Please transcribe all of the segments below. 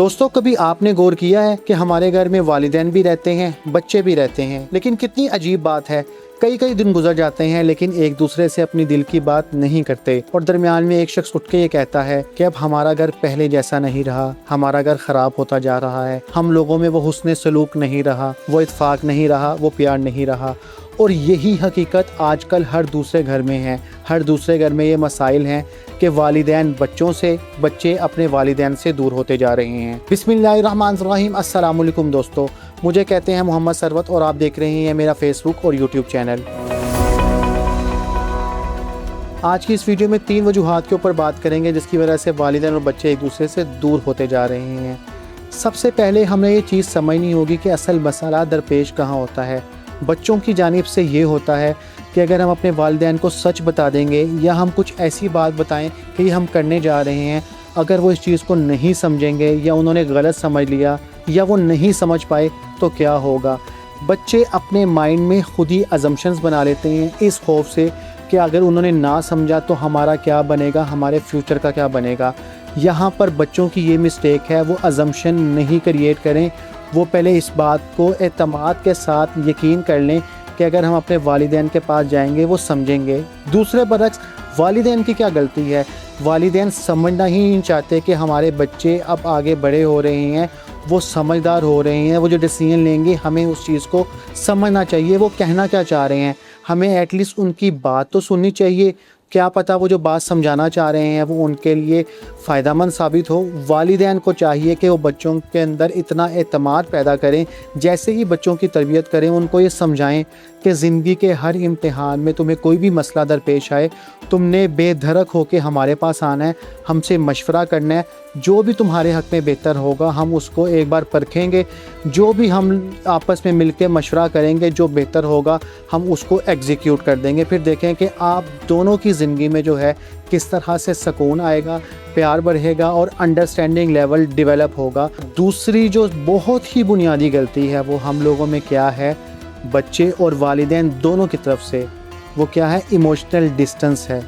दोस्तों, कभी आपने गौर किया है कि हमारे घर में वालिदैन भी रहते हैं, बच्चे भी रहते हैं, लेकिन कितनी अजीब बात है, कई कई दिन गुजर जाते हैं लेकिन एक दूसरे से अपनी दिल की बात नहीं करते और दरमियान में एक शख्स उठ के ये कहता है कि अब हमारा घर पहले जैसा नहीं रहा, हमारा घर खराब होता जा रहा है, हम लोगों में वो हुस्न सलूक नहीं रहा, वो इत्फाक नहीं रहा, वो प्यार नहीं रहा। और यही हकीकत आजकल हर दूसरे घर में है। हर दूसरे घर में ये मसाइल हैं कि वालिदैन बच्चों से, बच्चे अपने वालिदैन से दूर होते जा रहे हैं। बिस्मिल्लाहिर्रहमानिर्रहीम। अस्सलाम वालेकुम दोस्तों, मुझे कहते हैं मोहम्मद सरवत और आप देख रहे हैं मेरा फेसबुक और यूट्यूब चैनल। आज की इस वीडियो में 3 वजूहात के ऊपर बात करेंगे जिसकी वजह से वालिदैन और बच्चे एक दूसरे से दूर होते जा रहे हैं। सबसे पहले हमें ये चीज़ समझनी होगी कि असल मसला दरपेश कहाँ होता है। बच्चों की जानिब से ये होता है कि अगर हम अपने वालिदैन को सच बता देंगे या हम कुछ ऐसी बात बताएं कि ये हम करने जा रहे हैं, अगर वो इस चीज़ को नहीं समझेंगे या उन्होंने गलत समझ लिया या वो नहीं समझ पाए तो क्या होगा। बच्चे अपने माइंड में खुद ही अजम्पशंस बना लेते हैं इस खौफ से कि अगर उन्होंने ना समझा तो हमारा क्या बनेगा, हमारे फ्यूचर का क्या बनेगा। यहाँ पर बच्चों की ये मिस्टेक है, वो अजम्पशन नहीं क्रिएट करें, वो पहले इस बात को एतमाद के साथ यकीन कर लें कि अगर हम अपने वालिदैन के पास जाएंगे वो समझेंगे। दूसरे बरक्स वालिदैन की क्या गलती है, वालिदैन समझना ही नहीं चाहते कि हमारे बच्चे अब आगे बड़े हो रहे हैं, वो समझदार हो रहे हैं, वो जो डिसीजन लेंगे हमें उस चीज़ को समझना चाहिए, वो कहना क्या चाह रहे हैं, हमें एटलीस्ट उनकी बात तो सुननी चाहिए। क्या पता वो जो बात समझाना चाह रहे हैं वो उनके लिए फ़ायदेमंद साबित हो। वालिदैन को चाहिए कि वो बच्चों के अंदर इतना एतमाद पैदा करें, जैसे ही बच्चों की तरबियत करें उनको ये समझाएं कि ज़िंदगी के हर इम्तिहान में तुम्हें कोई भी मसला दरपेश आए, तुमने बेधड़क होकर हमारे पास आना है, हमसे मशवरा करना है, जो भी तुम्हारे हक़ में बेहतर होगा हम उसको एक बार परखेंगे, जो भी हम आपस में मिलकर मशवरा करेंगे जो बेहतर होगा हम उसको एग्जीक्यूट कर देंगे। फिर देखें कि आप दोनों की ज़िंदगी में जो है किस तरह से सुकून आएगा, प्यार बढ़ेगा और अंडरस्टैंडिंग लेवल डेवलप होगा। दूसरी जो बहुत ही बुनियादी गलती है वो हम लोगों में क्या है, बच्चे और वालिदैन दोनों की तरफ से, वो क्या है, इमोशनल डिस्टेंस है।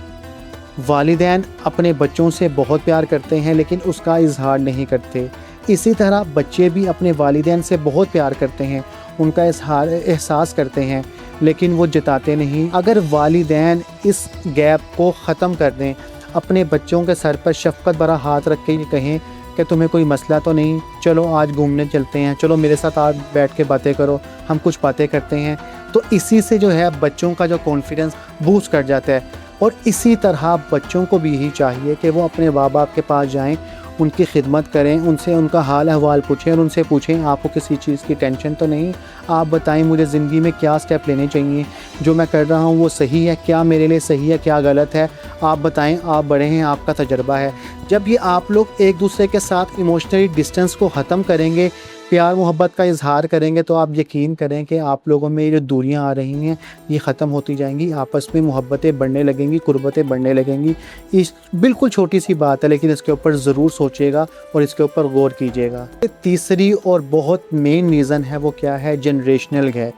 वालिदैन अपने बच्चों से बहुत प्यार करते हैं लेकिन उसका इजहार नहीं करते। इसी तरह बच्चे भी अपने वालिदैन से बहुत प्यार करते हैं, उनका एहसास करते हैं लेकिन वो जताते नहीं। अगर वालिदैन इस गैप को ख़त्म कर दें, अपने बच्चों के सर पर शफ़क़त भरा हाथ रख के ये कहें कि तुम्हें कोई मसला तो नहीं, चलो आज घूमने चलते हैं, चलो मेरे साथ आज बैठ के बातें करो, हम कुछ बातें करते हैं, तो इसी से जो है बच्चों का जो कॉन्फिडेंस बूस्ट कर जाता है। और इसी तरह बच्चों को भी यही चाहिए कि वो अपने माँ बाप के पास जाएं, उनकी खिदमत करें, उनसे उनका हाल अहवाल पूछें और उनसे पूछें आपको किसी चीज़ की टेंशन तो नहीं, आप बताएं मुझे ज़िंदगी में क्या स्टेप लेने चाहिए, जो मैं कर रहा हूँ वो सही है, क्या मेरे लिए सही है, क्या गलत है, आप बताएं, आप बड़े हैं, आपका तजर्बा है। जब ये आप लोग एक दूसरे के साथ इमोशनली डिस्टेंस को ख़त्म करेंगे, प्यार मोहब्बत का इजहार करेंगे, तो आप यकीन करें कि आप लोगों में ये जो दूरियां आ रही हैं ये ख़त्म होती जाएंगी, आपस में मोहब्बतें बढ़ने लगेंगी, कुर्बतें बढ़ने लगेंगी। इस बिल्कुल छोटी सी बात है लेकिन इसके ऊपर ज़रूर सोचिएगा और इसके ऊपर गौर कीजिएगा। तीसरी और बहुत मेन रीज़न है वो क्या है, जनरेशनल गैप।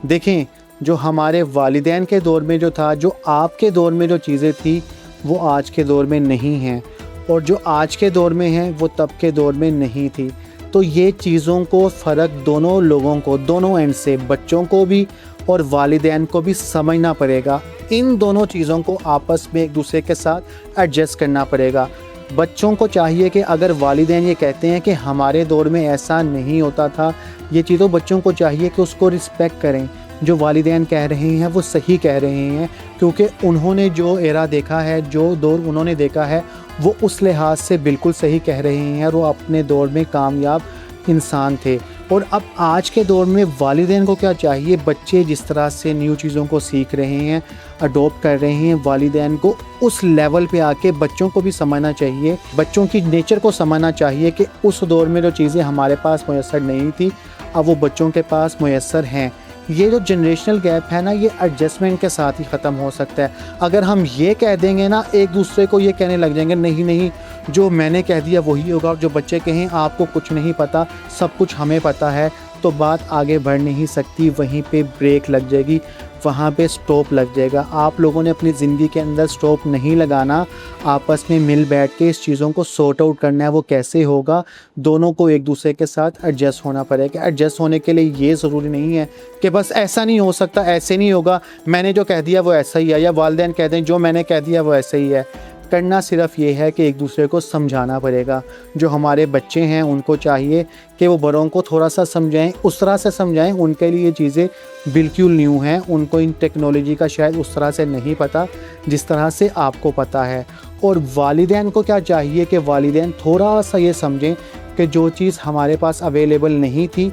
देखें, जो हमारे वालिदैन के दौर में जो था, जो आपके दौर में जो चीज़ें थी वो आज के दौर में नहीं हैं, और जो आज के दौर में हैं वो तब के दौर में नहीं थी। तो ये चीज़ों को फ़र्क दोनों लोगों को, दोनों एंड से, बच्चों को भी और वालिदैन को भी समझना पड़ेगा। इन दोनों चीज़ों को आपस में एक दूसरे के साथ एडजस्ट करना पड़ेगा। बच्चों को चाहिए कि अगर वालिदैन ये कहते हैं कि हमारे दौर में ऐसा नहीं होता था, ये चीज़ों बच्चों को चाहिए कि उसको रिस्पेक्ट करें। जो वालिदैन कह रहे हैं वो सही कह रहे हैं, क्योंकि उन्होंने जो एरा देखा है, जो दौर उन्होंने देखा है, वो उस लिहाज से बिल्कुल सही कह रहे हैं और वो अपने दौर में कामयाब इंसान थे। और अब आज के दौर में वालिदैन को क्या चाहिए, बच्चे जिस तरह से न्यू चीज़ों को सीख रहे हैं, अडोप्ट कर रहे हैं, वालिदैन को उस लेवल पे आके बच्चों को भी समझना चाहिए, बच्चों की नेचर को समझना चाहिए कि उस दौर में जो चीज़ें हमारे पास मुयस्सर नहीं थी अब वो बच्चों के पास मुयस्सर हैं। ये जो जनरेशनल गैप है ना, ये एडजस्टमेंट के साथ ही ख़त्म हो सकता है। अगर हम ये कह देंगे ना, एक दूसरे को ये कहने लग जाएंगे नहीं नहीं जो मैंने कह दिया वही होगा, और जो बच्चे कहें आपको कुछ नहीं पता सब कुछ हमें पता है, تو بات آگے بڑھ نہیں سکتی، وہیں پہ بریک لگ جائے گی، وہاں پہ سٹاپ لگ جائے گا۔ آپ لوگوں نے اپنی زندگی کے اندر سٹاپ نہیں لگانا، آپس میں مل بیٹھ کے اس چیزوں کو سورٹ آؤٹ کرنا ہے۔ وہ کیسے ہوگا؟ دونوں کو ایک دوسرے کے ساتھ ایڈجسٹ ہونا پڑے گا۔ ایڈجسٹ ہونے کے لیے یہ ضروری نہیں ہے کہ بس ایسا نہیں ہو سکتا، ایسے نہیں ہوگا، میں نے جو کہہ دیا وہ ایسا ہی ہے، یا والدین کہتے ہیں جو میں نے کہہ دیا وہ ایسا ہی ہے۔ کرنا صرف یہ ہے کہ ایک دوسرے کو سمجھانا پڑے گا۔ جو ہمارے بچے ہیں ان کو چاہیے کہ وہ بڑوں کو تھوڑا سا سمجھائیں، اس طرح سے سمجھائیں، ان کے لیے یہ چیزیں بالکل نیو ہیں، ان کو ان ٹیکنالوجی کا شاید اس طرح سے نہیں پتہ جس طرح سے آپ کو پتہ ہے۔ اور والدین کو کیا چاہیے کہ والدین تھوڑا سا یہ سمجھیں کہ جو چیز ہمارے پاس اویلیبل نہیں تھی،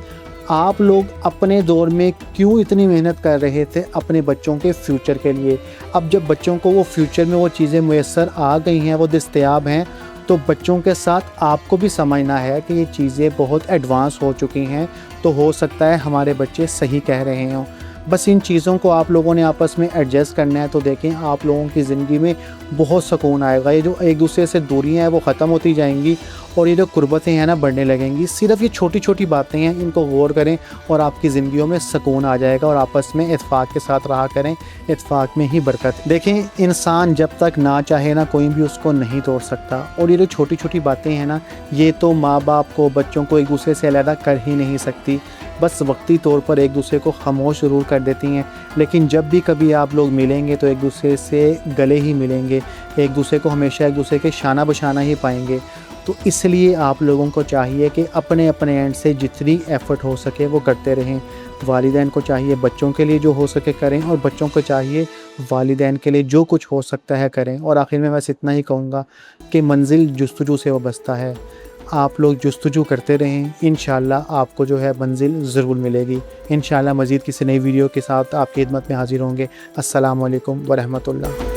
آپ لوگ اپنے دور میں کیوں اتنی محنت کر رہے تھے اپنے بچوں کے فیوچر کے لیے۔ اب جب بچوں کو وہ فیوچر میں وہ چیزیں میسر آ گئی ہیں، وہ دستیاب ہیں، تو بچوں کے ساتھ آپ کو بھی سمجھنا ہے کہ یہ چیزیں بہت ایڈوانس ہو چکی ہیں، تو ہو سکتا ہے ہمارے بچے صحیح کہہ رہے ہوں۔ بس ان چیزوں کو آپ لوگوں نے آپس میں ایڈجسٹ کرنا ہے، تو دیکھیں آپ لوگوں کی زندگی میں بہت سکون آئے گا۔ یہ جو ایک دوسرے سے دوریاں ہیں وہ ختم ہوتی جائیں گی، اور یہ جو قربتیں ہیں نا بڑھنے لگیں گی۔ صرف یہ چھوٹی چھوٹی باتیں ہیں، ان کو غور کریں اور آپ کی زندگیوں میں سکون آ جائے گا، اور آپس میں اتفاق کے ساتھ رہا کریں، اتفاق میں ہی برکت۔ دیکھیں انسان جب تک نہ چاہے نا کوئی بھی اس کو نہیں توڑ سکتا، اور یہ جو چھوٹی چھوٹی باتیں ہیں نا، یہ تو ماں باپ کو بچوں کو ایک دوسرے سے علیحدہ کر ہی نہیں سکتی، بس وقتی طور پر ایک دوسرے کو خاموش ضرور کر دیتی ہیں، لیکن جب بھی کبھی آپ لوگ ملیں گے تو ایک دوسرے سے گلے ہی ملیں گے، ایک دوسرے کو ہمیشہ ایک دوسرے کے شانہ بشانہ ہی پائیں گے۔ تو اس لیے آپ لوگوں کو چاہیے کہ اپنے اپنے اینڈ سے جتنی ایفرٹ ہو سکے وہ کرتے رہیں۔ والدین کو چاہیے بچوں کے لیے جو ہو سکے کریں، اور بچوں کو چاہیے والدین کے لیے جو کچھ ہو سکتا ہے کریں۔ اور آخر میں بس اتنا ہی کہوں گا کہ منزل جستجو سے وابستہ ہے، آپ لوگ جستجو کرتے رہیں، انشاءاللہ آپ کو جو ہے منزل ضرور ملے گی۔ انشاءاللہ مزید کسی نئی ویڈیو کے ساتھ آپ کی خدمت میں حاضر ہوں گے۔ السلام علیکم ورحمۃ اللہ۔